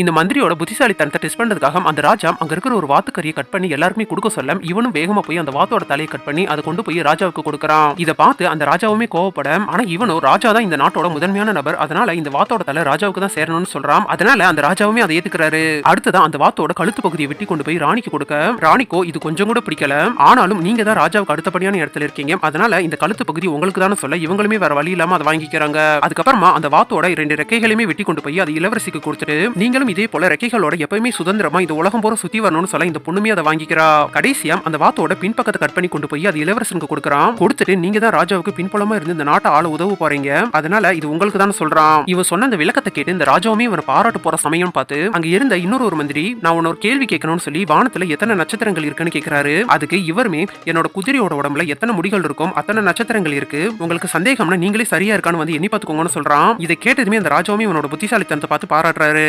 இந்த மந்திரியோட புத்திசாலித்தனத்தை டெஸ்ட் பண்றதுக்காக அந்த ராஜா அங்க இருக்கிற ஒரு வாத்துக்கறியை கட் பண்ணி எல்லாருக்குமே கொடுக்க சொல்ல இவனும் வேகமா போய் அந்த வாத்தோட தலையை கட் பண்ணி அதை கொண்டு போய் ராஜாவுக்கு கொடுக்கறான். இதை பார்த்து அந்த ராஜாவுமே கோவப்பட, ஆனா இவனும் ராஜா தான் இந்த நாட்டோட முதன்மையான நபர், அதனால இந்த வாத்தோட தலை ராஜாவுக்கு தான் சேரணும்னு சொல்றான். அதனால அந்த ராஜாவுமே அதை ஏத்துக்கிறாரு. அடுத்ததான் அந்த வாத்தோட கழுத்து பகுதியை வெட்டி கொண்டு போய் ராணிக்கு கொடுக்க, ராணிக்கோ இது கொஞ்சம் கூட பிடிக்கல. ஆனாலும் நீங்க தான் ராஜாவுக்கு அடுத்தபடியான இடத்துல இருக்கீங்க, அதனால இந்த கழுத்து பகுதி உங்களுக்கு தான் சொல்ல இவங்களுமே வேற வழி இல்லாம அதை வாங்கிக்கிறாங்க. அதுக்கப்புறமா அந்த வாத்தோட 2 ரெக்கைகளையுமே வெட்டி கொண்டு போய் அது இளவரசிக்கு கொடுத்துட்டு, நீங்களும் இதே போல ரெக்கைகளோட எப்பவுமே சுதந்திரமா இந்த உலகம் போற சுத்தி வரணும்னு சொல்ல இந்த பொண்ணுமே அதை வாங்கிக்கிறா. கடைசியா அந்த வாத்தோட பின்பக்கத்தை கட் பண்ணி கொண்டு போய் அது இளவரசனுக்கு கொடுக்கறான். கொடுத்துட்டு நீங்க தான் ராஜாவுக்கு பின்புலமா இருந்து இந்த நாட்டை ஆள உதவ போறீங்க, அதனால இது உங்களுக்கு தான் சொல்றான். இவன் சொன்ன அந்த விளக்கத்தை கேட்டு இந்த ராஜாவுமே இவனை பாராட்டு போற சமயம் பார்த்து அங்க இருந்த இன்னொரு மந்திரி, நான் உன்ன ஒரு கேள்வி கேட்கணும்னு சொல்லி வானத்துல எத்தனை நட்சத்திரங்கள் இருக்குன்னு கேட்கிறாரு. அதுக்கு இவருமே, என்னோட குதிரையோட உடம்புல எத்தனை முடிகள் இருக்கும், அத்தனை நட்சத்திரங்கள் இருக்கு, உங்களுக்கு சந்தேகம்னா நீங்களே சரியா இருக்கான்னு வந்து எண்ணி பார்த்துக்கோங்கன்னு சொல்றான். இதை கேட்டதுமே அந்த ராஜாவுமே இவனோட புத்திசாலித்தனத்தை பார்த்து பாராட்டுறாரு.